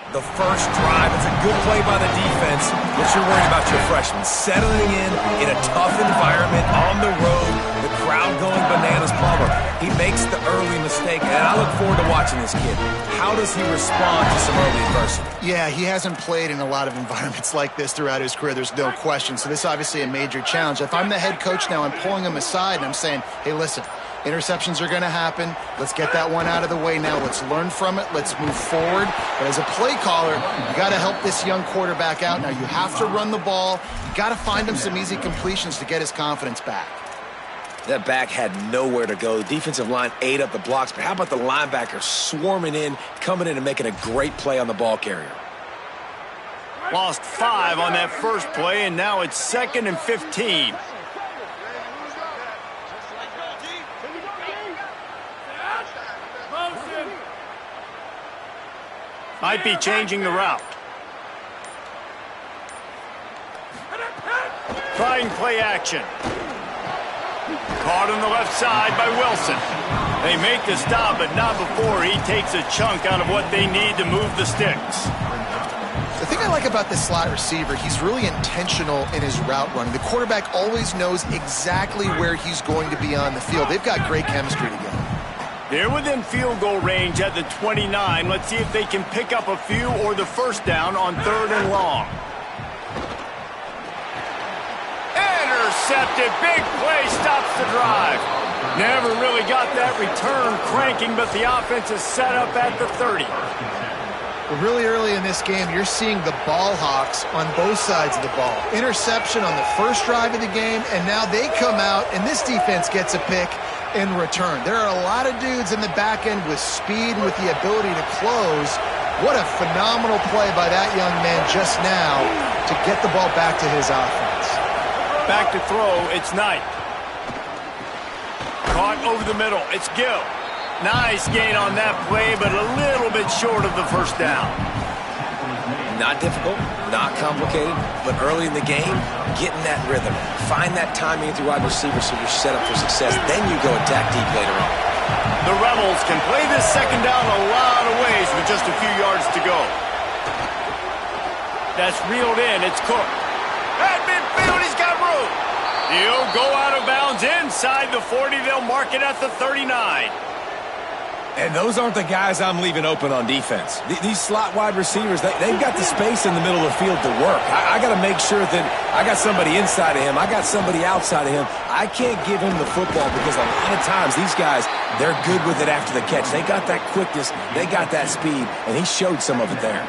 The first drive, it's a good play by the defense, but you're worried about your freshman settling in a tough environment, on the road, the crowd going bananas. Palmer, he makes the early mistake, and I look forward to watching this kid. How does he respond to some early adversity? Yeah, he hasn't played in a lot of environments like this throughout his career. There's no question. So this is obviously a major challenge. If I'm the head coach now, I'm pulling him aside, and I'm saying, hey, listen, interceptions are going to happen. Let's get that one out of the way now. Let's learn from it. Let's move forward. But as a play caller, you got to help this young quarterback out. Now you have to run the ball. You got to find him some easy completions to get his confidence back. That back had nowhere to go. The defensive line ate up the blocks, but how about the linebacker swarming in, coming in and making a great play on the ball carrier? Lost 5 on that first play, and now it's 2nd and 15. Might be changing the route. Trying play action. Caught on the left side by Wilson. They make the stop, but not before he takes a chunk out of what they need to move the sticks. The thing I like about this slot receiver, he's really intentional in his route running. The quarterback always knows exactly where he's going to be on the field. They've got great chemistry together. They're within field goal range at the 29. Let's see if they can pick up a few or the first down on 3rd and long. Intercepted. Big play stops the drive. Never really got that return cranking, but the offense is set up at the 30. Well, really early in this game, you're seeing the ball hawks on both sides of the ball. Interception on the first drive of the game, and now they come out, and this defense gets a pick in return. There are a lot of dudes in the back end with speed and with the ability to close. What a phenomenal play by that young man just now to get the ball back to his offense. Back to throw, it's Knight. Caught over the middle, it's Gill. Nice gain on that play, but a little bit short of the first down. Not difficult, not complicated, but early in the game, getting that rhythm. Find that timing at the wide receiver so you're set up for success. Then you go attack deep later on. The Rebels can play this second down a lot of ways with just a few yards to go. That's reeled in, it's Cook. At midfield, he's got room. He'll go out of bounds inside the 40. They'll mark it at the 39. And those aren't the guys I'm leaving open on defense. These slot wide receivers, they've got the space in the middle of the field to work. I got to make sure that I got somebody inside of him. I got somebody outside of him. I can't give him the football because a lot of times these guys, they're good with it after the catch. They got that quickness. They got that speed, and he showed some of it there.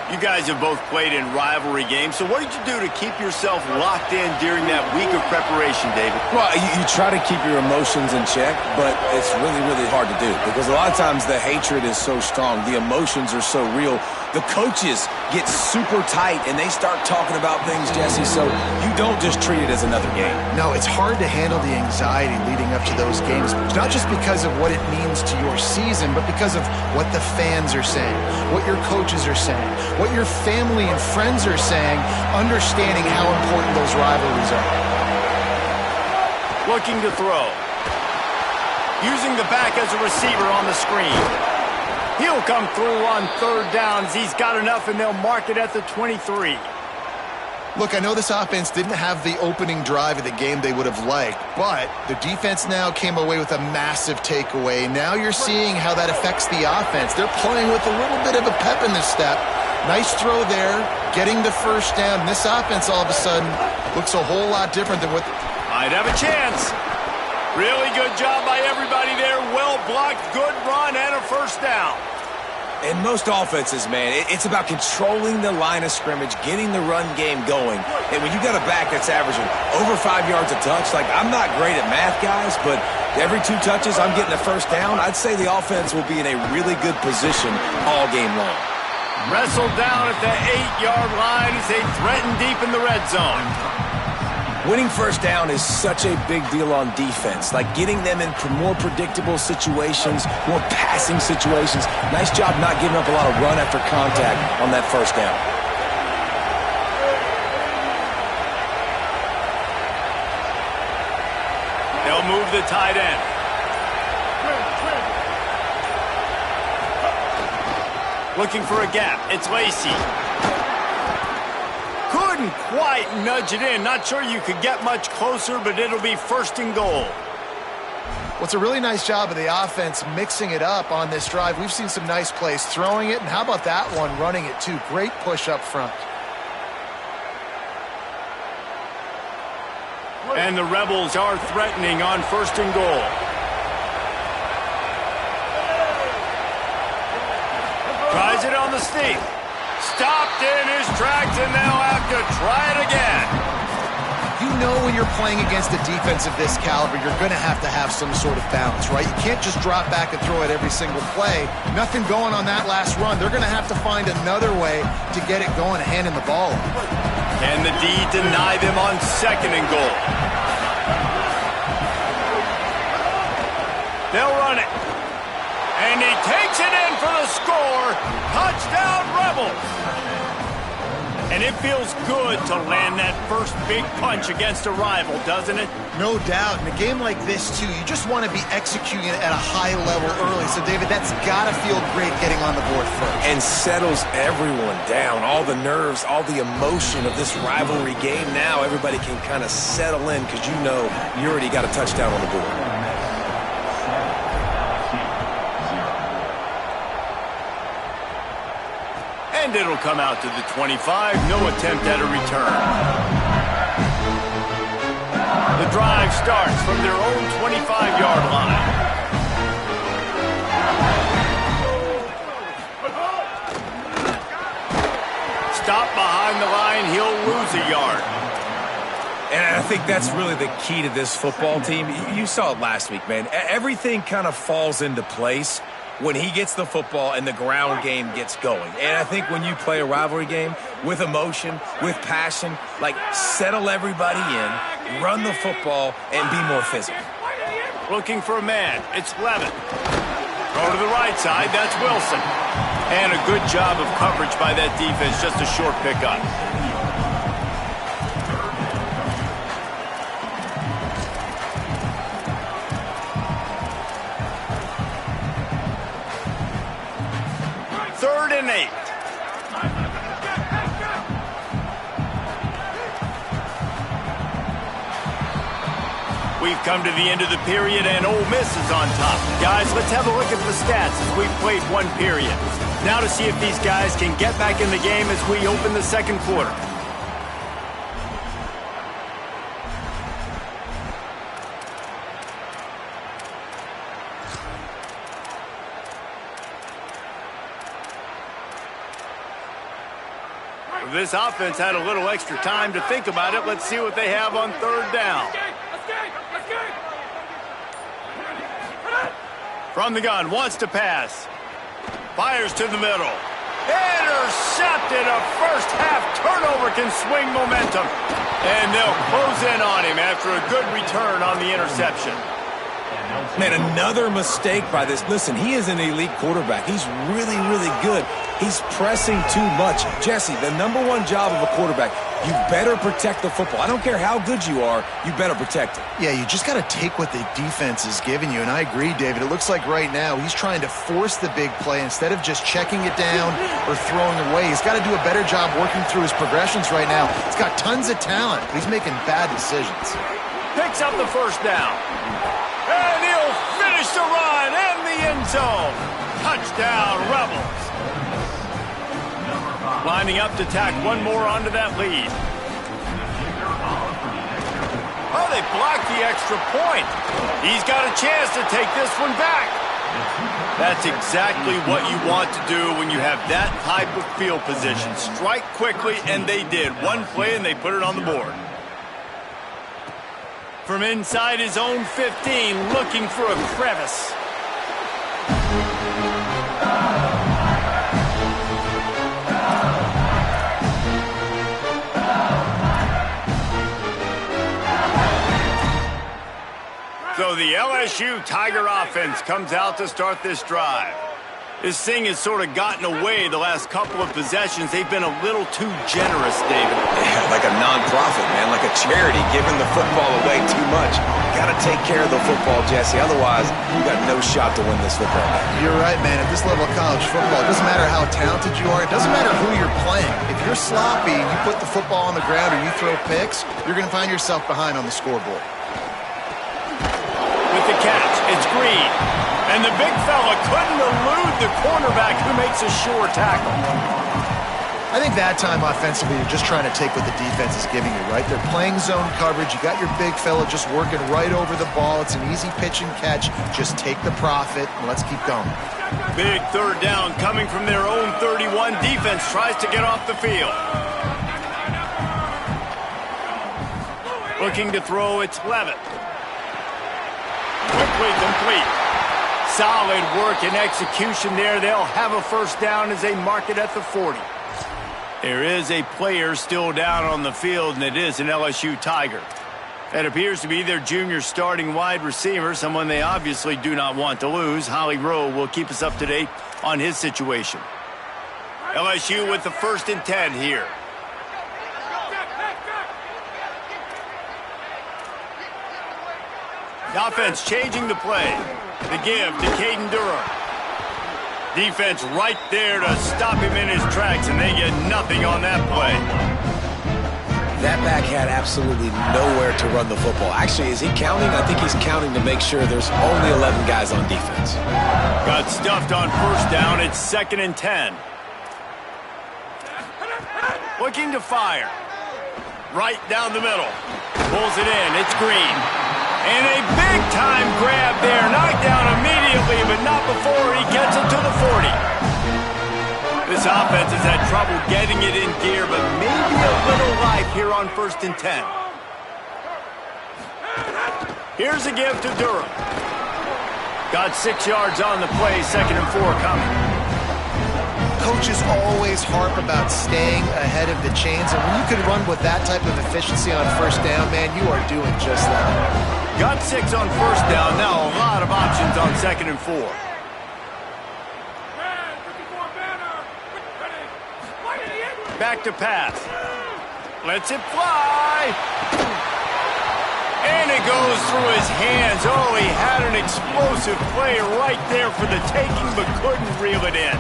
You guys have both played in rivalry games, so what did you do to keep yourself locked in during that week of preparation, David? Well, you try to keep your emotions in check, but it's really, really hard to do because a lot of times the hatred is so strong. The emotions are so real. The coaches get super tight, and they start talking about things, Jesse, so you don't just treat it as another game. No, it's hard to handle the anxiety leading up to those games, not just because of what it means to your season, but because of what the fans are saying, what your coaches are saying, what your family and friends are saying, understanding how important those rivalries are. Looking to throw. Using the back as a receiver on the screen. He'll come through on 3rd downs. He's got enough, and they'll mark it at the 23. Look, I know this offense didn't have the opening drive of the game they would have liked, but the defense now came away with a massive takeaway. Now you're seeing how that affects the offense. They're playing with a little bit of a pep in the step. Nice throw there, getting the first down. And this offense all of a sudden looks a whole lot different than what... Might have a chance. Really good job by everybody there. Well blocked, good run, and a first down. In most offenses, man, it's about controlling the line of scrimmage, getting the run game going. And when you got a back that's averaging over 5 yards a touch, like I'm not great at math, guys, but every 2 touches I'm getting a first down, I'd say the offense will be in a really good position all game long. Wrestled down at the 8-yard line as they threaten deep in the red zone. Winning first down is such a big deal on defense, like getting them in more predictable situations, more passing situations. Nice job not giving up a lot of run after contact on that first down. They'll move the tight end. Looking for a gap. It's Lacey. Couldn't quite nudge it in. Not sure you could get much closer, but it'll be 1st and goal. Well, it's a really nice job of the offense mixing it up on this drive. We've seen some nice plays throwing it, and how about that one running it too? Great push up front. And the Rebels are threatening on 1st and goal. Tries it on the sneak. Stopped in his tracks, and they'll have to try it again. You know when you're playing against a defense of this caliber, you're going to have some sort of balance, right? You can't just drop back and throw it every single play. Nothing going on that last run. They're going to have to find another way to get it going, handing the ball off. Can the D deny them on 2nd and goal? They'll run it. And he takes it in for the score. Touchdown, Rebels. And it feels good to land that first big punch against a rival, doesn't it? No doubt. In a game like this, too, you just want to be executing it at a high level early. So, David, that's got to feel great getting on the board first. And settles everyone down. All the nerves, all the emotion of this rivalry game. Now everybody can kind of settle in because you know you already got a touchdown on the board. And it'll come out to the 25. No attempt at a return. The drive starts from their own 25-yard line. Stop behind the line. He'll lose a yard. And I think that's really the key to this football team. You saw it last week, man. Everything kind of falls into place when he gets the football and the ground game gets going. And I think when you play a rivalry game with emotion, with passion, like settle everybody in, run the football, and be more physical. Looking for a man. It's Levin. Throw to the right side. That's Wilson. And a good job of coverage by that defense. Just a short pickup. Third and 8. We've come to the end of the period, and Ole Miss is on top. Guys, let's have a look at the stats as we've played one period. Now to see if these guys can get back in the game as we open the second quarter. This offense had a little extra time to think about it. Let's see what they have on third down. From the gun, wants to pass. Fires to the middle. Intercepted. A first-half turnover can swing momentum. And they'll close in on him after a good return on the interception. Man, another mistake by this. Listen, he is an elite quarterback. He's really, really good. He's pressing too much. Jesse, the #1 job of a quarterback, you better protect the football. I don't care how good you are, you better protect it. Yeah, you just got to take what the defense is giving you. And I agree, David. It looks like right now he's trying to force the big play instead of just checking it down or throwing away. He's got to do a better job working through his progressions right now. He's got tons of talent, but he's making bad decisions. Picks up the first down. And he'll finish the run in the end zone. Touchdown, Rebels. Lining up to tack one more onto that lead. Oh, they blocked the extra point. He's got a chance to take this one back. That's exactly what you want to do when you have that type of field position. Strike quickly, and they did. One play, and they put it on the board. From inside his own 15, looking for a crevice. So the LSU Tiger offense comes out to start this drive. This thing has sort of gotten away the last couple of possessions. They've been a little too generous, David. Yeah, like a nonprofit, man, like a charity, giving the football away too much. got to take care of the football, Jesse. Otherwise, you got no shot to win this football game. You're right, man. At this level of college football, it doesn't matter how talented you are. It doesn't matter who you're playing. If you're sloppy and you put the football on the ground or you throw picks, you're going to find yourself behind on the scoreboard. With the catch, it's Green. And the big fella couldn't elude the cornerback who makes a sure tackle. I think that time offensively, you're just trying to take what the defense is giving you, right? They're playing zone coverage. You got your big fella just working right over the ball. It's an easy pitch and catch. Just take the profit and let's keep going. Big third down coming from their own 31. Defense tries to get off the field. Looking to throw, it's Levitt. Quickly complete. Solid work and execution there. They'll have a first down as they mark it at the 40. There is a player still down on the field, and it is an LSU Tiger. That appears to be their junior starting wide receiver, someone they obviously do not want to lose. Holly Rowe will keep us up to date on his situation. LSU with the 1st and 10 here. The offense changing the play. The give to Caden Durham. Defense right there to stop him in his tracks, and they get nothing on that play. That back had absolutely nowhere to run the football. Actually, is he counting? I think he's counting to make sure there's only 11 guys on defense. Got stuffed on first down. It's 2nd and 10. Looking to fire. Right down the middle. Pulls it in. It's Green. And a big-time grab there. Knocked down immediately, but not before he gets it to the 40. This offense has had trouble getting it in gear, but maybe a little life here on 1st and 10. Here's a give to Durham. Got 6 yards on the play, 2nd and 4 coming. Coaches always harp about staying ahead of the chains, and when you can run with that type of efficiency on first down, man, you are doing just that. Got 6 on first down. Now a lot of options on 2nd and 4. Back to pass. Lets it fly. And it goes through his hands. Oh, he had an explosive play right there for the taking, but couldn't reel it in.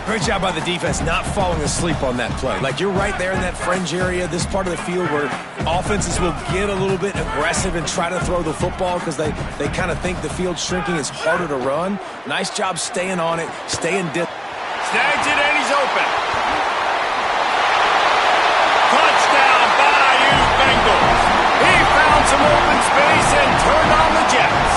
Great job by the defense not falling asleep on that play. Like, you're right there in that fringe area, this part of the field where offenses will get a little bit aggressive and try to throw the football because they kind of think the field's shrinking. It's harder to run. Nice job staying on it, staying dip. Snags it, and he's open. Touchdown, Bayou Bengals. He found some open space and turned on the Jets.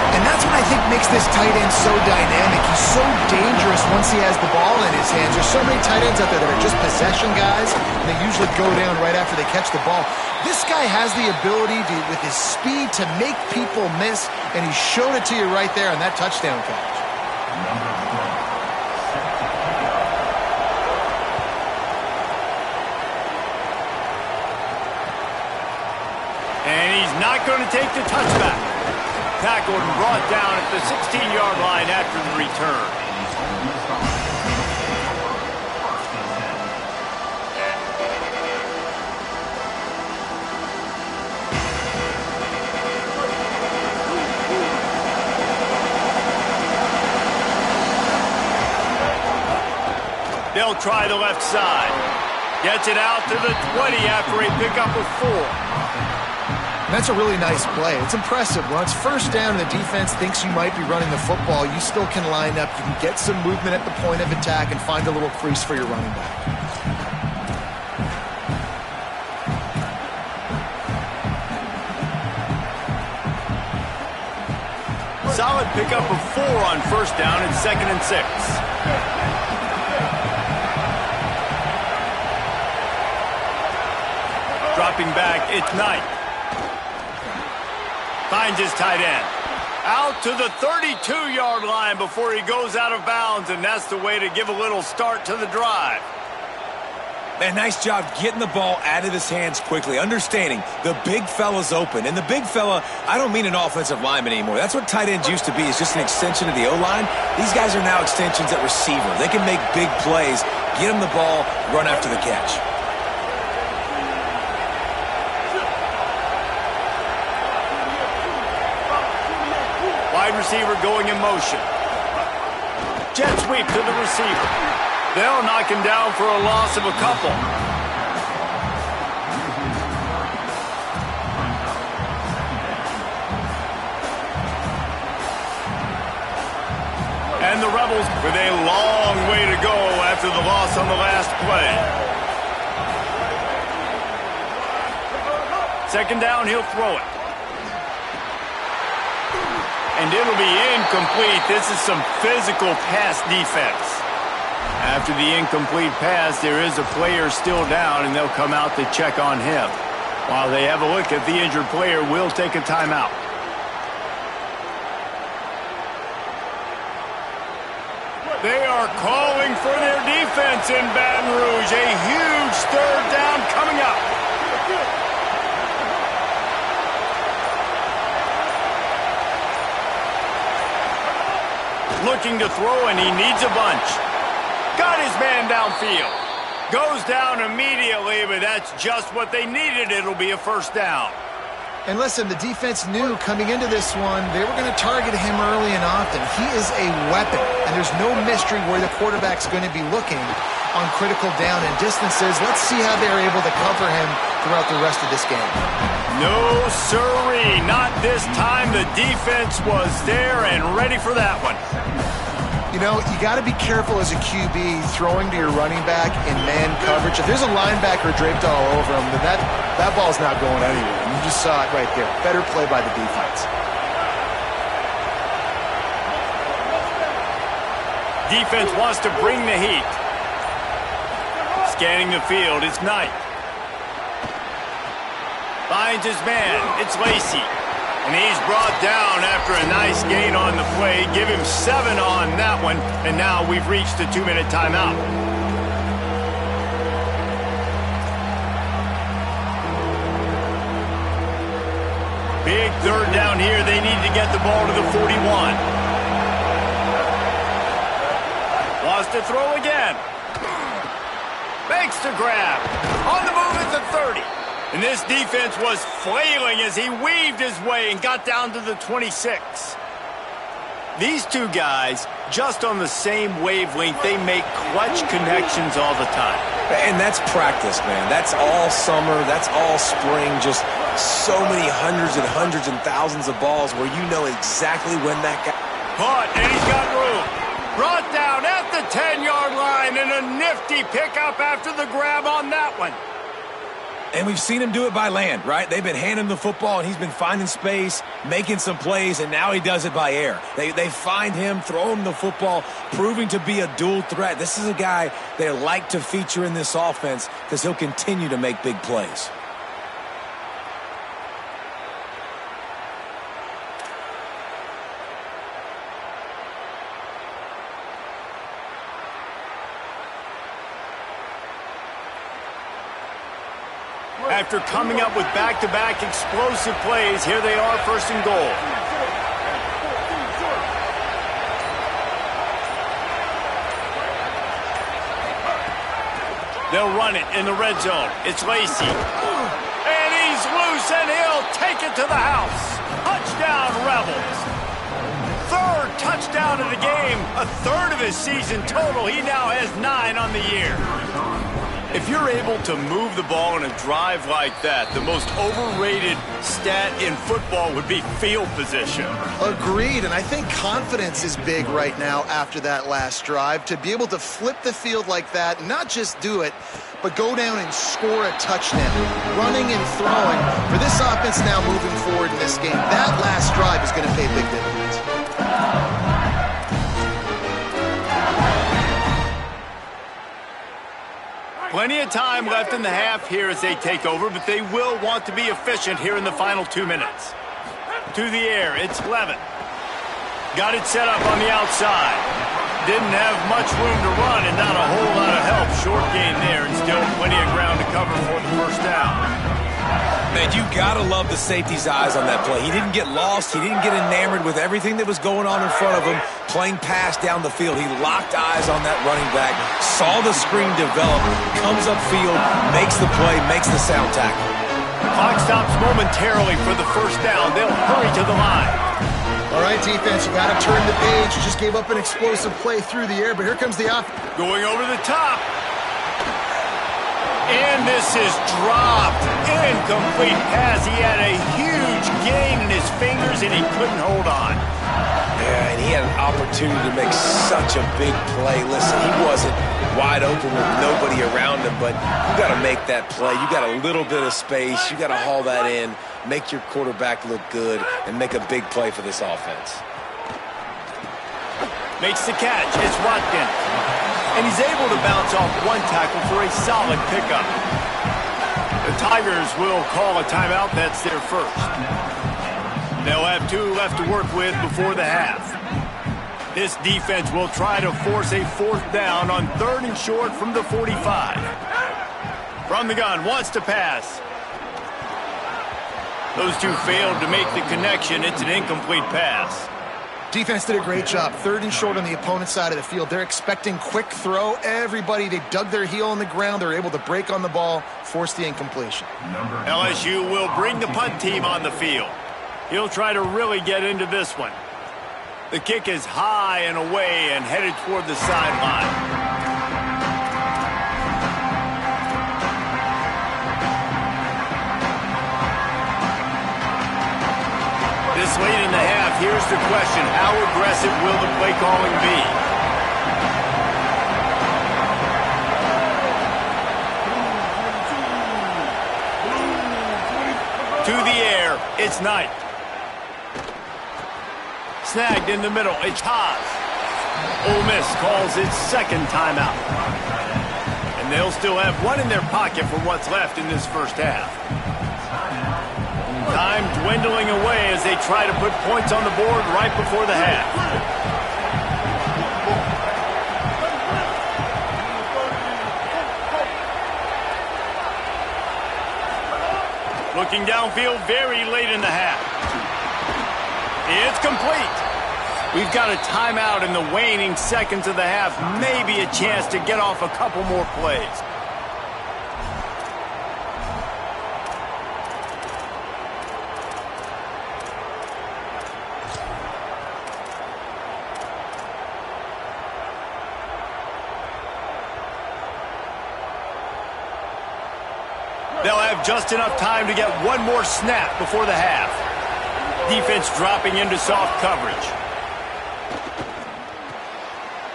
And that's what I think makes this tight end so dynamic. He's so dangerous once he has the ball in his hands. There's so many tight ends out there that are just possession guys, and they usually go down right after they catch the ball. This guy has the ability to, with his speed, to make people miss, and he showed it to you right there on that touchdown catch. And he's not going to take the touchback. Tackled and brought down at the 16-yard line after the return. They'll try the left side. Gets it out to the 20 after a pickup of 4. That's a really nice play. It's impressive. When it's first down and the defense thinks you might be running the football, you still can line up. You can get some movement at the point of attack and find a little crease for your running back. Solid pickup of 4 on first down and 2nd and 6. Dropping back, it's Knight. Finds his tight end. Out to the 32-yard line before he goes out of bounds, and that's the way to give a little start to the drive. Man, nice job getting the ball out of his hands quickly, understanding the big fella's open. And the big fella, I don't mean an offensive lineman anymore. That's what tight ends used to be, is just an extension of the O-line. These guys are now extensions at receiver. They can make big plays, get him the ball, run after the catch. Wide receiver going in motion. Jet sweep to the receiver. They'll knock him down for a loss of a couple. And the Rebels with a long way to go after the loss on the last play. Second down, he'll throw it. And it'll be incomplete. This is some physical pass defense. After the incomplete pass, there is a player still down, and they'll come out to check on him. While they have a look at the injured player, we'll take a timeout. They are calling for their defense in Baton Rouge. A huge third down coming up. Looking to throw, and he needs a bunch. Got his man downfield. Goes down immediately, but that's just what they needed. It'll be a first down. And listen, the defense knew coming into this one, they were going to target him early and often. He is a weapon, and there's no mystery where the quarterback's going to be looking on critical down and distances. Let's see how they're able to cover him throughout the rest of this game. No, sirree, not this time. The defense was there and ready for that one. You know, you got to be careful as a QB throwing to your running back in man coverage. If there's a linebacker draped all over him, then that ball's not going anywhere. You just saw it right there. Better play by the defense. Defense wants to bring the heat. Scanning the field, it's Knight. Finds his man, it's Lacey. And he's brought down after a nice gain on the play. Give him 7 on that one. And now we've reached a 2-minute timeout. Big third down here. They need to get the ball to the 41. Wants to throw again. Makes the grab. On the move at the 30. And this defense was flailing as he weaved his way and got down to the 26. These two guys, just on the same wavelength, they make clutch connections all the time. And that's practice, man. That's all summer. That's all spring. Just so many hundreds and thousands of balls where you know exactly when that guy... Caught, and he's got room. Brought down at the 10-yard line, and a nifty pickup after the grab on that one. And we've seen him do it by land, right? They've been handing him the football, and he's been finding space, making some plays, and now he does it by air. They find him, throw him the football, proving to be a dual threat. This is a guy they like to feature in this offense because he'll continue to make big plays. After coming up with back-to-back explosive plays, here they are, first and goal. They'll run it in the red zone. It's Lacey. And he's loose, and he'll take it to the house. Touchdown, Rebels. Third touchdown of the game, a third of his season total. He now has 9 on the year. If you're able to move the ball in a drive like that, the most overrated stat in football would be field position. Agreed, and I think confidence is big right now after that last drive. To be able to flip the field like that, not just do it, but go down and score a touchdown. Running and throwing. For this offense now moving forward in this game, that last drive is going to pay big dividends. Plenty of time left in the half here as they take over, but they will want to be efficient here in the final 2 minutes. To the air, it's Levin. Got it set up on the outside. Didn't have much room to run and not a whole lot of help. Short gain there and still plenty of ground to cover for the first down. Man, you gotta love the safety's eyes on that play. He didn't get lost. He didn't get enamored with everything that was going on in front of him, playing pass down the field. He locked eyes on that running back, saw the screen develop, comes upfield, makes the play, makes the sound tackle. Clock stops momentarily for the first down. They'll hurry to the line. All right, it, defense. You got to turn the page. You just gave up an explosive play through the air, but here comes the offense. Going over the top. And this is dropped. Incomplete pass. He had a huge gain in his fingers, and he couldn't hold on. Yeah, and he had an opportunity to make such a big play. Listen, he wasn't wide open with nobody around him, but you got to make that play. You got a little bit of space. You got to haul that in, make your quarterback look good, and make a big play for this offense. Makes the catch. It's Watkins. And he's able to bounce off one tackle for a solid pickup. The Tigers will call a timeout. That's their first. They'll have 2 left to work with before the half. This defense will try to force a 4th down on 3rd and short from the 45. From the gun, wants to pass. Those two failed to make the connection. It's an incomplete pass. Defense did a great job. 3rd and short on the opponent's side of the field. They're expecting quick throw. Everybody, they dug their heel on the ground. They're able to break on the ball, force the incompletion. LSU will bring the punt team on the field. He'll try to really get into this one. The kick is high and away and headed toward the sideline. This late in the half, here's the question. How aggressive will the play calling be? To the air, it's Knight. Snagged in the middle, it's Haas. Ole Miss calls its 2nd timeout. And they'll still have 1 in their pocket for what's left in this first half. Time dwindling away as they try to put points on the board right before the half. Looking downfield very late in the half. It's complete. We've got a timeout in the waning seconds of the half. Maybe a chance to get off a couple more plays. They'll have just enough time to get 1 more snap before the half. Defense dropping into soft coverage.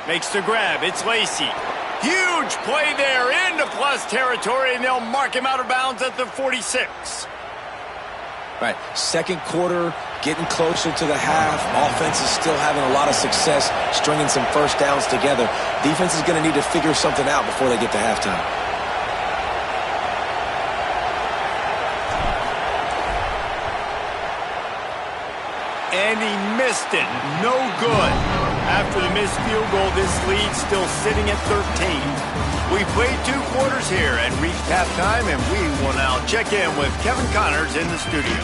Makes the grab. It's Lacey. Huge play there into plus territory, and they'll mark him out of bounds at the 46. Right, 2nd quarter, getting closer to the half. Offense is still having a lot of success stringing some first downs together. Defense is going to need to figure something out before they get to halftime. And he missed it. No good. After the missed field goal, this lead's still sitting at 13. We played 2 quarters here and reached halftime, and we will now check in with Kevin Connors in the studio.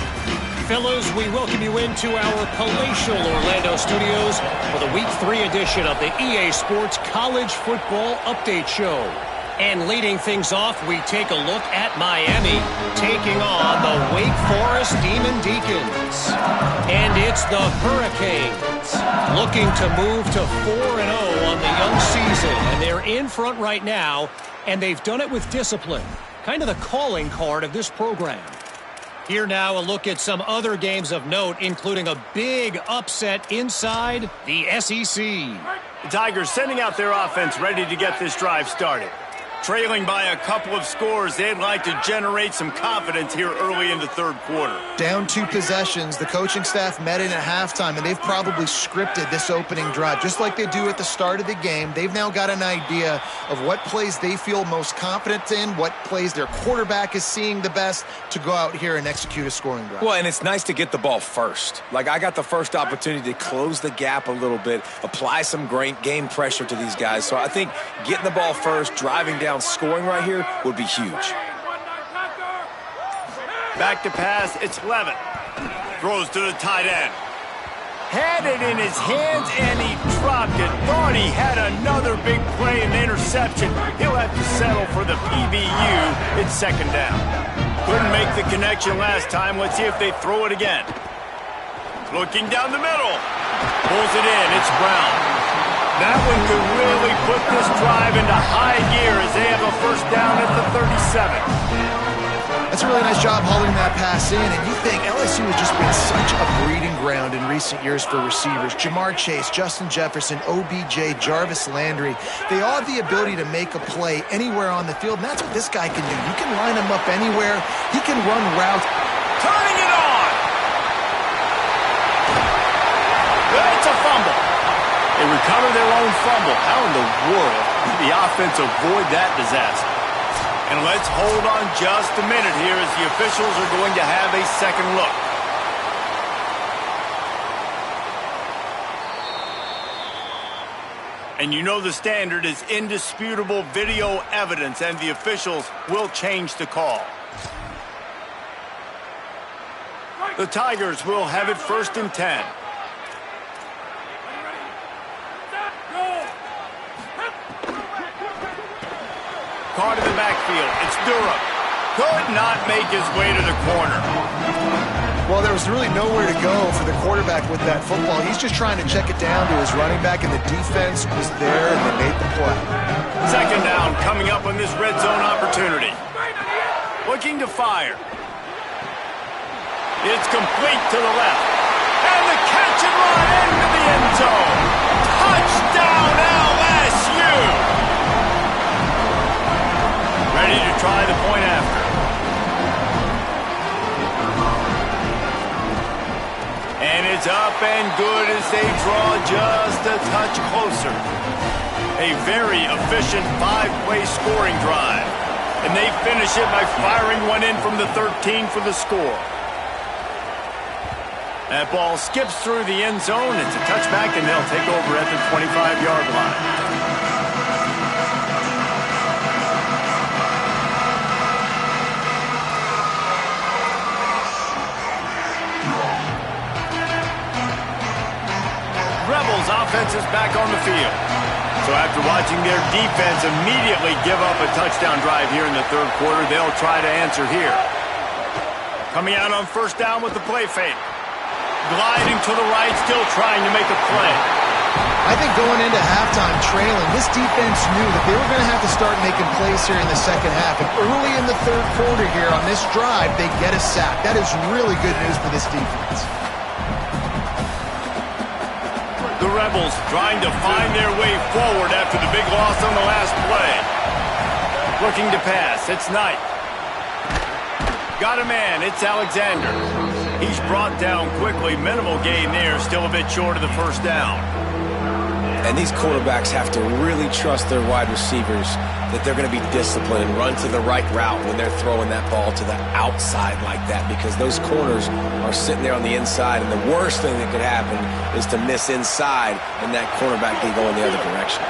Fellas, we welcome you into our palatial Orlando studios for the Week 3 edition of the EA Sports College Football Update Show. And leading things off, we take a look at Miami taking on the Wake Forest Demon Deacons. And it's the Hurricanes looking to move to 4-0 on the young season. And they're in front right now, and they've done it with discipline. Kind of the calling card of this program. Here now, a look at some other games of note, including a big upset inside the SEC. The Tigers sending out their offense ready to get this drive started. Trailing by a couple of scores, they'd like to generate some confidence here early in the 3rd quarter. Down 2 possessions. The coaching staff met in at halftime, and they've probably scripted this opening drive. Just like they do at the start of the game, they've now got an idea of what plays they feel most confident in, what plays their quarterback is seeing the best to go out here and execute a scoring drive. Well, and it's nice to get the ball first. Like, I got the first opportunity to close the gap a little bit, apply some great game pressure to these guys. So I think getting the ball first, driving down, scoring right here would be huge. Back to pass, it's Levitt. Throws to the tight end. Had it in his hands and he dropped it. Thought he had another big play and interception. He'll have to settle for the PBU. It's 2nd down. Couldn't make the connection last time. Let's see if they throw it again. Looking down the middle. Pulls it in. It's Brown. That one could really put this drive into high gear as they have a first down at the 37. That's a really nice job holding that pass in, and you think LSU has just been such a breeding ground in recent years for receivers. Jamar Chase, Justin Jefferson, OBJ, Jarvis Landry, they all have the ability to make a play anywhere on the field, and that's what this guy can do. You can line him up anywhere. He can run routes. Turning it on! It's a fumble. They recover their own fumble. How in the world did the offense avoid that disaster? And let's hold on just a minute here as the officials are going to have a second look. And you know the standard is indisputable video evidence, and the officials will change the call. The Tigers will have it 1st and 10. Caught in the backfield. It's Durham. Could not make his way to the corner. Well, there was really nowhere to go for the quarterback with that football. He's just trying to check it down to his running back, and the defense was there, and they made the play. Second down coming up on this red zone opportunity. Looking to fire. It's complete to the left. And the catch and run into the end zone. Touchdown, LSU! Ready to try the point after. And it's up and good as they draw just a touch closer. A very efficient 5-play scoring drive. And they finish it by firing one in from the 13 for the score. That ball skips through the end zone. It's a touchback, and they'll take over at the 25-yard line. Rebels offense is back on the field. So after watching their defense immediately give up a touchdown drive here in the third quarter, they'll try to answer here. Coming out on first down with the play fake. Gliding to the right, still trying to make a play. I think going into halftime trailing, this defense knew that they were going to have to start making plays here in the second half. And early in the third quarter here on this drive, they get a sack. That is really good news for this defense. The Rebels trying to find their way forward after the big loss on the last play. Looking to pass. It's Knight. Got a man. It's Alexander. He's brought down quickly. Minimal gain there. Still a bit short of the first down. And these quarterbacks have to really trust their wide receivers that they're going to be disciplined and run to the right route when they're throwing that ball to the outside like that, because those corners are sitting there on the inside, and the worst thing that could happen is to miss inside and that cornerback be going the other direction.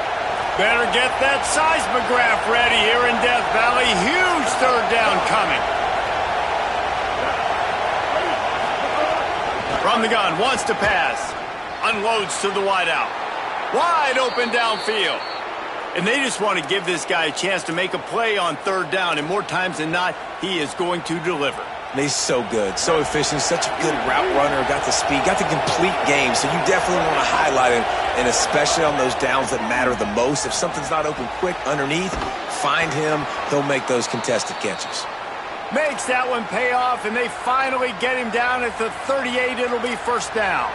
Better get that seismograph ready here in Death Valley. Huge third down coming. From the gun, wants to pass. Unloads to the wideout. Wide open downfield. And they just want to give this guy a chance to make a play on third down. And more times than not, he is going to deliver. He's so good, so efficient, such a good route runner, got the speed, got the complete game. So you definitely want to highlight him, and especially on those downs that matter the most. If something's not open quick underneath, find him. He'll make those contested catches. Makes that one pay off, and they finally get him down at the 38. It'll be first down.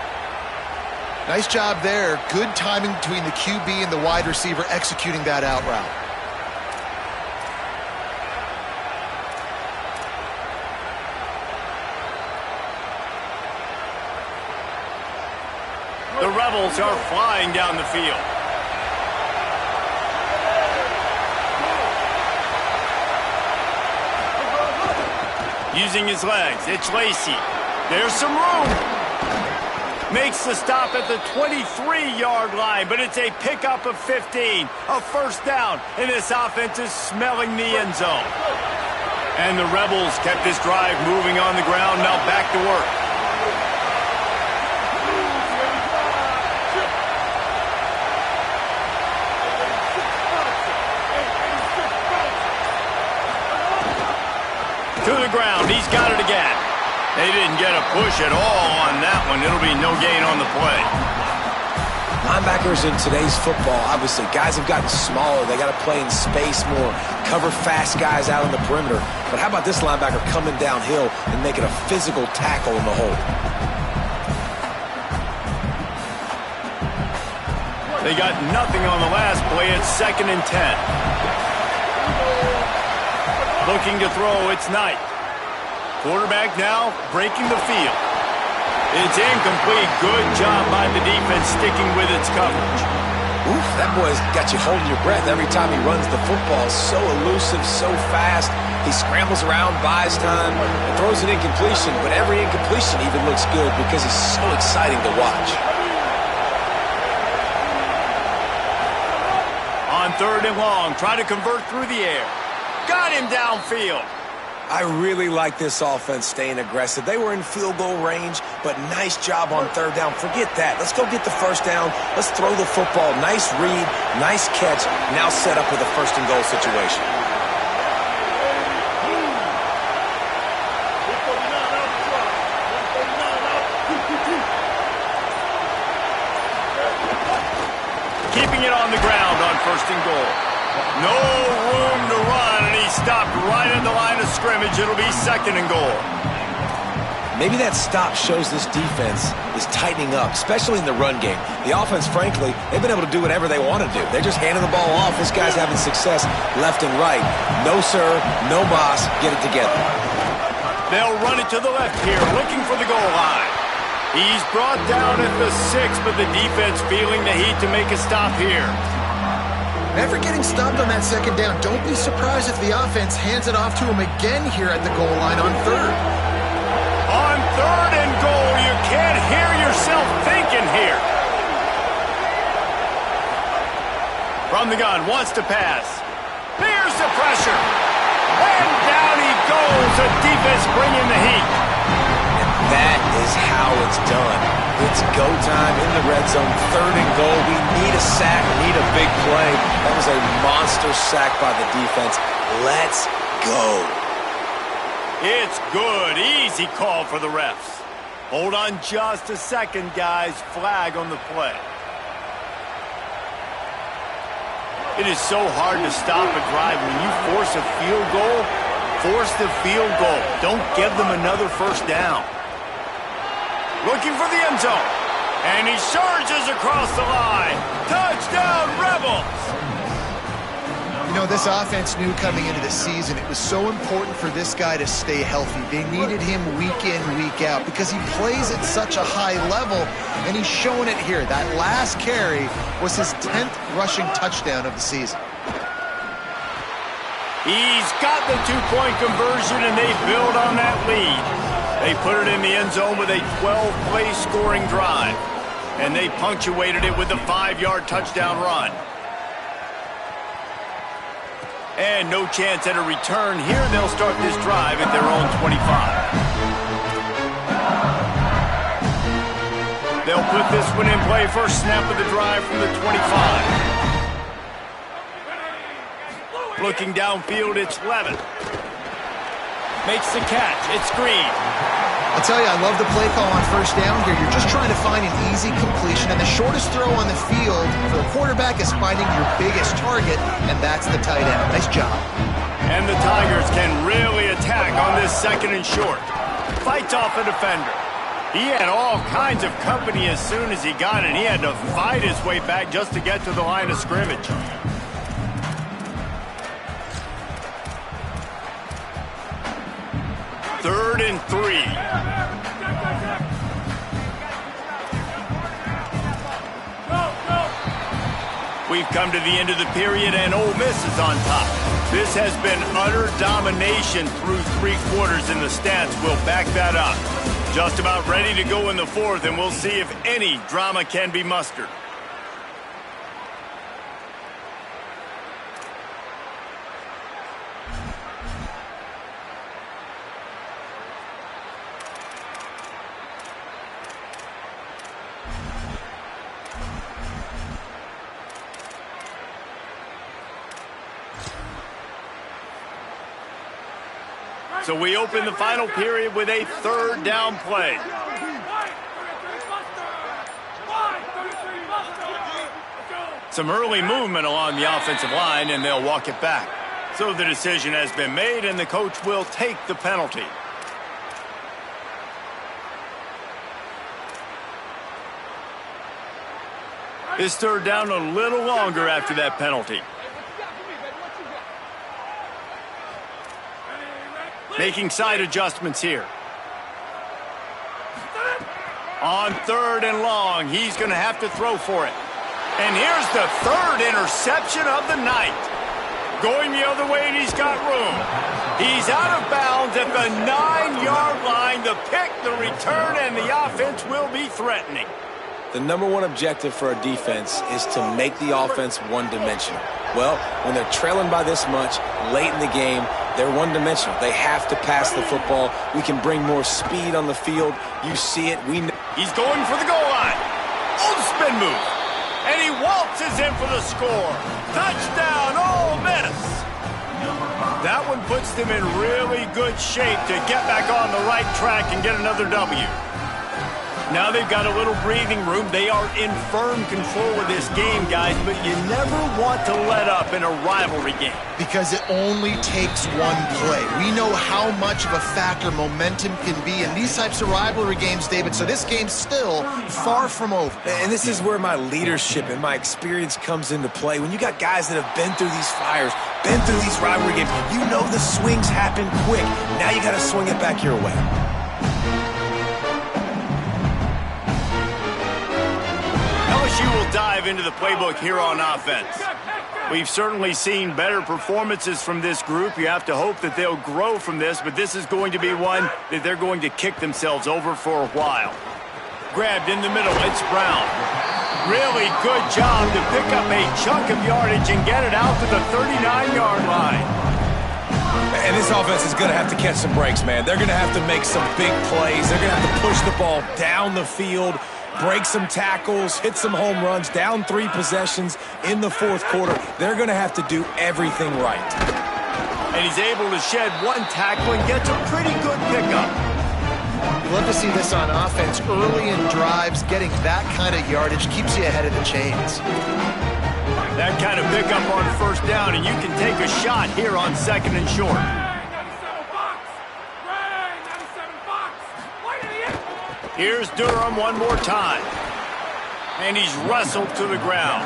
Nice job there. Good timing between the QB and the wide receiver executing that out route. The Rebels are flying down the field. Using his legs, it's Lacey. There's some room. Makes the stop at the 23-yard line, but it's a pickup of 15, a first down, and this offense is smelling the end zone. And the Rebels kept this drive moving on the ground, now back to work. To the ground, he's got it again. They didn't get a push at all on that one. It'll be no gain on the play. Linebackers in today's football, obviously, guys have gotten smaller. They got to play in space more, cover fast guys out on the perimeter. But how about this linebacker coming downhill and making a physical tackle in the hole? They got nothing on the last play. It's 2nd and 10. Looking to throw, it's Knight. Quarterback now breaking the field. It's incomplete. Good job by the defense sticking with its coverage. Oof, that boy's got you holding your breath every time he runs the football. So elusive, so fast. He scrambles around, buys time, and throws an incompletion. But every incompletion even looks good because he's so exciting to watch. On 3rd and long, try to convert through the air. Got him downfield. I really like this offense staying aggressive. They were in field goal range, but nice job on 3rd down. Forget that. Let's go get the 1st down. Let's throw the football. Nice read, nice catch. Now set up with a 1st and goal situation. Keeping it on the ground on 1st and goal. No room to run, and he stopped right at the line of scrimmage. It'll be 2nd and goal. Maybe that stop shows this defense is tightening up, especially in the run game. The offense, frankly, they've been able to do whatever they want to do. They're just handing the ball off. This guy's having success left and right. No, sir, no boss. Get it together. They'll run it to the left here, looking for the goal line. He's brought down at the 6, but the defense feeling the heat to make a stop here. After getting stopped on that 2nd down, don't be surprised if the offense hands it off to him again here at the goal line on 3rd. On 3rd and goal, you can't hear yourself thinking here. From the gun, wants to pass. There's the pressure. And down he goes. The defense bringing the heat. That is how it's done. It's go time in the red zone, 3rd and goal. We need a sack, need a big play. That was a monster sack by the defense. Let's go. It's good. Easy call for the refs. Hold on just a second, guys. Flag on the play. It is so hard to stop a drive. When you force a field goal, force the field goal. Don't give them another 1st down. Looking for the end zone. And he surges across the line. Touchdown, Rebels! You know, this offense knew coming into the season it was so important for this guy to stay healthy. They needed him week in, week out because he plays at such a high level, and he's showing it here. That last carry was his 10th rushing touchdown of the season. He's got the 2-point conversion, and they build on that lead. They put it in the end zone with a 12-play scoring drive, and they punctuated it with a 5-yard touchdown run. And no chance at a return here. They'll start this drive at their own 25. They'll put this one in play. First snap of the drive from the 25. Looking downfield, it's Levin. Makes the catch. It's Green. I'll tell you, I love the play call on 1st down here. You're just trying to find an easy completion, and the shortest throw on the field for the quarterback is finding your biggest target, and that's the tight end. Nice job. And the Tigers can really attack on this 2nd and short. Fights off a defender. He had all kinds of company as soon as he got it. He had to fight his way back just to get to the line of scrimmage. Third and 3. We've come to the end of the period, and Ole Miss is on top. This has been utter domination through 3 quarters, and the stats will back that up. Just about ready to go in the 4th, and we'll see if any drama can be mustered. So we open the final period with a third down play. Some early movement along the offensive line, and they'll walk it back. So the decision has been made, and the coach will take the penalty. This third down a little longer after that penalty. Making side adjustments here. On third and long, he's going to have to throw for it. And here's the third interception of the night. Going the other way, and he's got room. He's out of bounds at the 9-yard line. The pick, the return, and the offense will be threatening. The number one objective for a defense is to make the offense one-dimensional. Well, when they're trailing by this much late in the game, they're one-dimensional. They have to pass the football. We can bring more speed on the field. You see it. We know. He's going for the goal line. Oh, the spin move. And he waltzes in for the score. Touchdown, Ole Miss. That one puts them in really good shape to get back on the right track and get another W. Now they've got a little breathing room. They are in firm control of this game, guys, but you never want to let up in a rivalry game. Because it only takes one play. We know how much of a factor momentum can be in these types of rivalry games, David, so this game's still far from over. And this is where my leadership and my experience comes into play. When you got guys that have been through these fires, been through these rivalry games, you know the swings happen quick. Now you got to swing it back your way. LSU will dive into the playbook here on offense. We've certainly seen better performances from this group. You have to hope that they'll grow from this, but this is going to be one that they're going to kick themselves over for a while. Grabbed in the middle, it's Brown. Really good job to pick up a chunk of yardage and get it out to the 39-yard line. And this offense is going to have to catch some breaks, man. They're going to have to make some big plays. They're going to have to push the ball down the field, break some tackles, hit some home runs, down 3 possessions in the fourth quarter. They're going to have to do everything right. And he's able to shed one tackle and gets a pretty good pickup. You love to see this on offense. Early in drives, getting that kind of yardage keeps you ahead of the chains. That kind of pickup on first down, and you can take a shot here on second and short. Here's Durham one more time. And he's wrestled to the ground.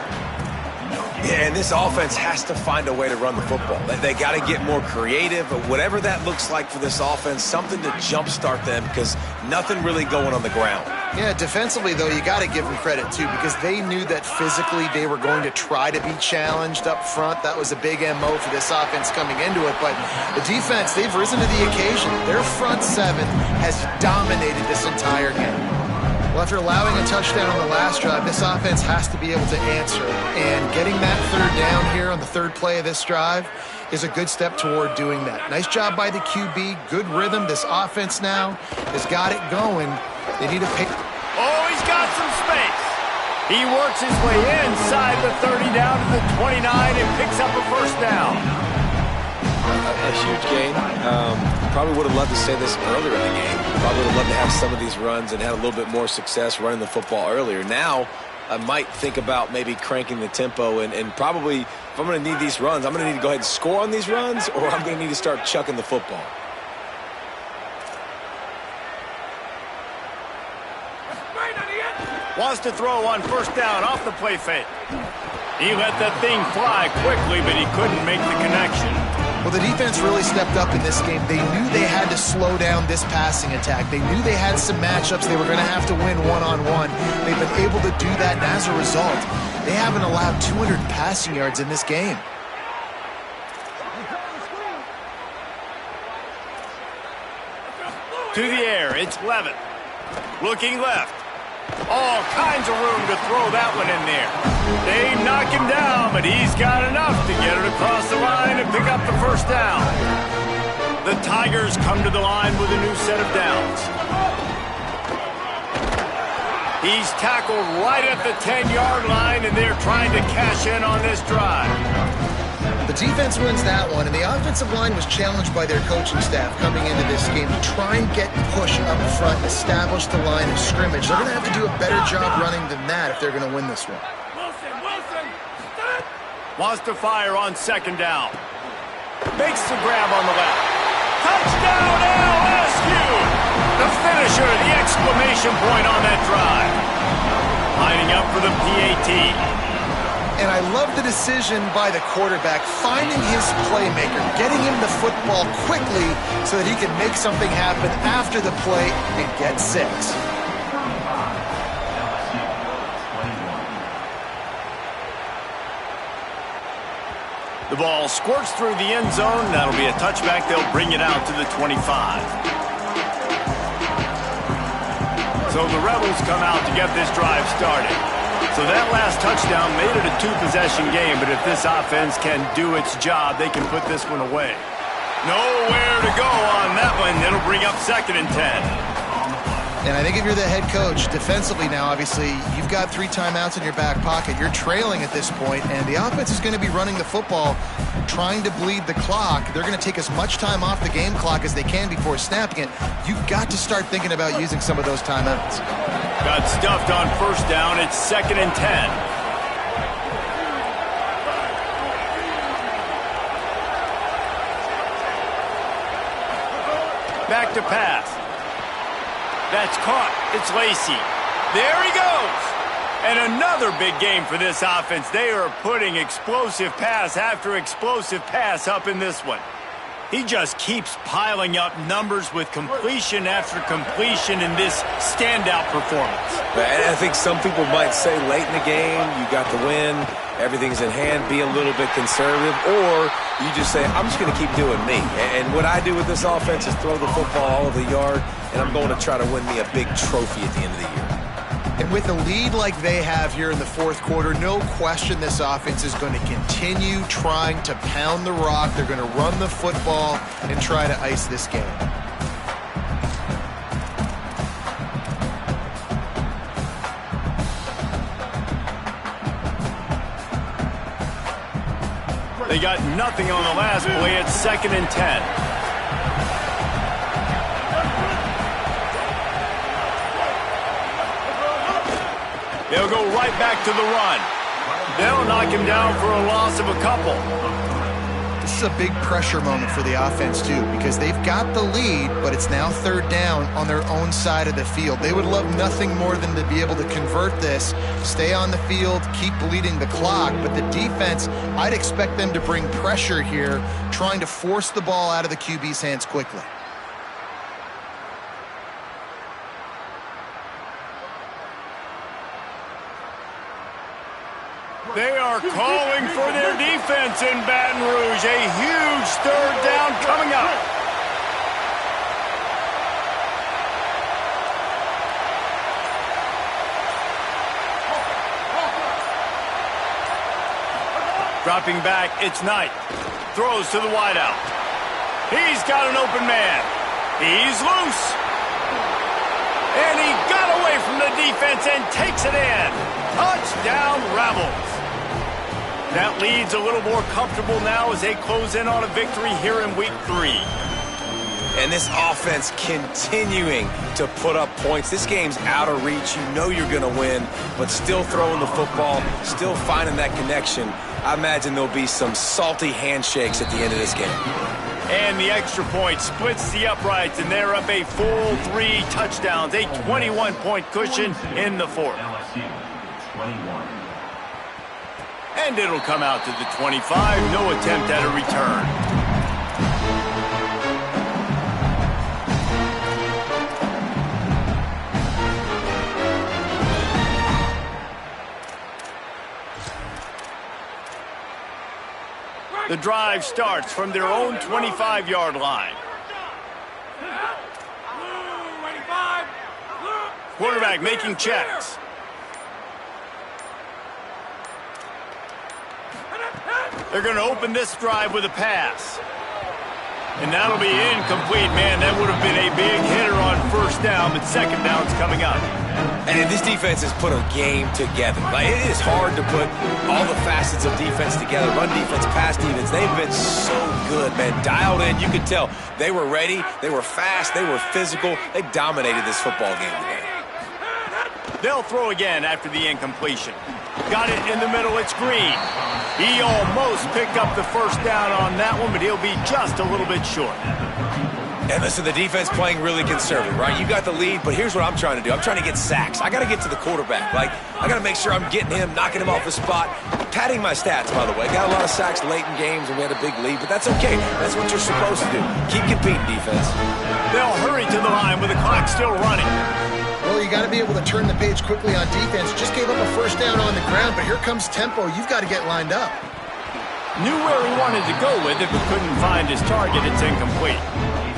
Yeah, and this offense has to find a way to run the football. They got to get more creative, but whatever that looks like for this offense, something to jumpstart them because nothing really going on the ground. Yeah, defensively, though, you got to give them credit, too, because they knew that physically they were going to try to be challenged up front. That was a big MO for this offense coming into it. But the defense, they've risen to the occasion. Their front seven has dominated this entire game. Well, after allowing a touchdown on the last drive, this offense has to be able to answer. And getting that third down here on the third play of this drive is a good step toward doing that. Nice job by the QB. Good rhythm. This offense now has got it going. They need to pick. Oh, he's got some space. He works his way inside the 30 down to the 29 and picks up a first down. A huge gain. Probably would have loved to say this earlier in the game. Probably would have loved to have some of these runs and had a little bit more success running the football earlier. Now, I might think about maybe cranking the tempo and probably, if I'm going to need these runs, I'm going to need to go ahead and score on these runs, or I'm going to need to start chucking the football. Wants to throw on first down off the play fake. He let that thing fly quickly, but he couldn't make the connection. Well, the defense really stepped up in this game. They knew they had to slow down this passing attack. They knew they had some matchups they were going to have to win one-on-one. They've been able to do that, and as a result, they haven't allowed 200 passing yards in this game. To the air, it's Levitt. Looking left. All kinds of room to throw that one in there. They knock him down, but he's got enough to get it across the line and pick up the first down. The Tigers come to the line with a new set of downs. He's tackled right at the 10-yard line, and they're trying to cash in on this drive. The defense wins that one, and the offensive line was challenged by their coaching staff coming into this game to try and get push up front, establish the line of scrimmage. They're going to have to do a better job running than that if they're going to win this one. Wants to fire on second down. Makes the grab on the left. Touchdown LSU! The finisher, the exclamation point on that drive. Lining up for the PAT. And I love the decision by the quarterback, finding his playmaker, getting him the football quickly so that he can make something happen after the play and get 6. The ball squirts through the end zone. That'll be a touchback. They'll bring it out to the 25. So the Rebels come out to get this drive started. So that last touchdown made it a 2-possession game, but if this offense can do its job, they can put this one away. Nowhere to go on that one. It'll bring up 2nd and 10. And I think if you're the head coach, defensively now, obviously, you've got 3 timeouts in your back pocket. You're trailing at this point, and the offense is going to be running the football, trying to bleed the clock. They're going to take as much time off the game clock as they can before snapping it. You've got to start thinking about using some of those timeouts. Got stuffed on first down. It's 2nd and 10. Back to pass. That's caught. It's Lacey. There he goes. And another big game for this offense. They are putting explosive pass after explosive pass up in this one. He just keeps piling up numbers with completion after completion in this standout performance. And I think some people might say late in the game, you got the win, everything's in hand, be a little bit conservative, or you just say, I'm just going to keep doing me. And what I do with this offense is throw the football all over the yard, and I'm going to try to win me a big trophy at the end of the year. And with a lead like they have here in the 4th quarter, no question this offense is going to continue trying to pound the rock. They're going to run the football and try to ice this game. They got nothing on the last play. It's 2nd and 10. They'll go right back to the run. They'll knock him down for a loss of a couple. This is a big pressure moment for the offense, too, because they've got the lead, but it's now 3rd down on their own side of the field. They would love nothing more than to be able to convert this, stay on the field, keep bleeding the clock, but the defense, I'd expect them to bring pressure here, trying to force the ball out of the QB's hands quickly. They are calling for their defense in Baton Rouge. A huge 3rd down coming up. Dropping back, it's Knight. Throws to the wideout. He's got an open man. He's loose. And he got away from the defense and takes it in. Touchdown, Rebels. That lead's a little more comfortable now as they close in on a victory here in Week 3. And this offense continuing to put up points. This game's out of reach. You know you're going to win, but still throwing the football, still finding that connection. I imagine there'll be some salty handshakes at the end of this game. And the extra point splits the uprights, and they're up a full 3 touchdowns, a 21-point cushion in the 4th. And it'll come out to the 25. No attempt at a return. The drive starts from their own 25-yard line. Quarterback making checks. They're going to open this drive with a pass. And that'll be incomplete. Man, that would have been a big hitter on first down, but second down's coming up. And this defense has put a game together. Like, it is hard to put all the facets of defense together. Run defense, pass defense. They've been so good, man. Dialed in. You could tell they were ready. They were fast. They were physical. They dominated this football game today. They'll throw again after the incompletion. Got it in the middle. It's Green. He almost picked up the first down on that one, but he'll be just a little bit short. And listen, the defense playing really conservative, right? You got the lead, but here's what I'm trying to do. I'm trying to get sacks. I got to get to the quarterback. Like, I got to make sure I'm getting him, knocking him off his spot. Padding my stats, by the way. Got a lot of sacks late in games, and we had a big lead, but that's okay. That's what you're supposed to do. Keep competing, defense. They'll hurry to the line with the clock still running. Well, you got to be able to turn the page quickly on defense. Just gave up a first down on the ground, but here comes tempo. You've got to get lined up. Knew where he wanted to go with it, but couldn't find his target. It's incomplete.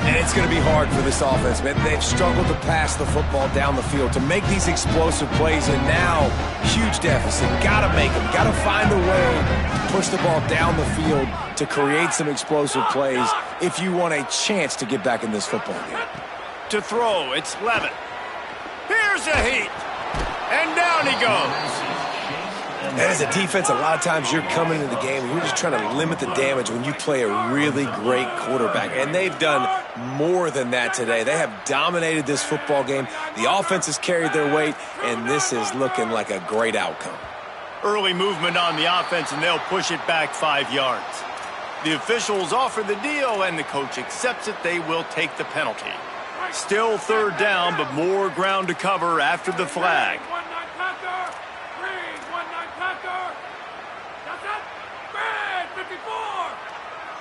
And it's going to be hard for this offense, man. They've struggled to pass the football down the field, to make these explosive plays, and now, huge deficit. Got to make them. Got to find a way to push the ball down the field to create some explosive plays if you want a chance to get back in this football game. To throw, it's Levin. Here's a heat. And down he goes. And as a defense, a lot of times you're coming into the game and you're just trying to limit the damage when you play a really great quarterback. And they've done more than that today. They have dominated this football game. The offense has carried their weight, and this is looking like a great outcome. Early movement on the offense, and they'll push it back 5 yards. The officials offer the deal, and the coach accepts it. They will take the penalty. Still third down, but more ground to cover after the flag.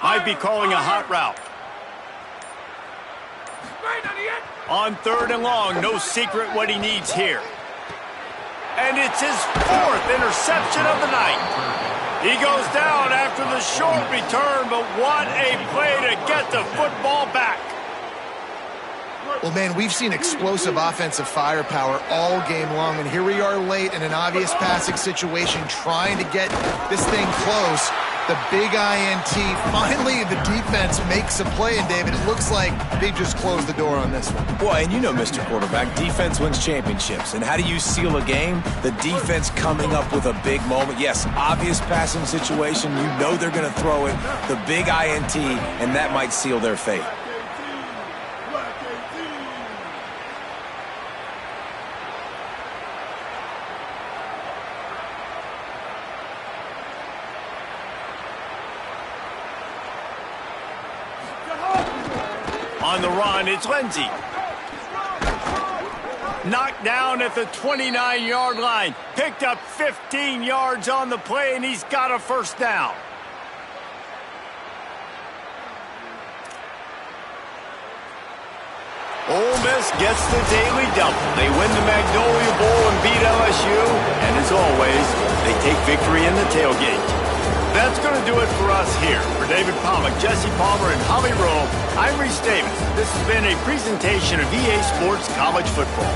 Might be calling a hot route. On third and long, no secret what he needs here. And it's his fourth interception of the night. He goes down after the short return, but what a play to get the football back. Well, man, we've seen explosive offensive firepower all game long, and here we are late in an obvious passing situation trying to get this thing close. The big INT. Finally, the defense makes a play, and David, it looks like they just closed the door on this one. Well, and you know, Mr. Quarterback, defense wins championships. And how do you seal a game? The defense coming up with a big moment. Yes, obvious passing situation. You know they're going to throw it. The big INT, and that might seal their fate. On the run, it's Lindsey. Knocked down at the 29-yard line. Picked up 15 yards on the play, and he's got a first down. Ole Miss gets the daily double. They win the Magnolia Bowl and beat LSU. And as always, they take victory in the tailgate. That's going to do it for us here. For David Pollack, Jesse Palmer, and Holly Rowe, I'm Reese Davis. This has been a presentation of EA Sports College Football.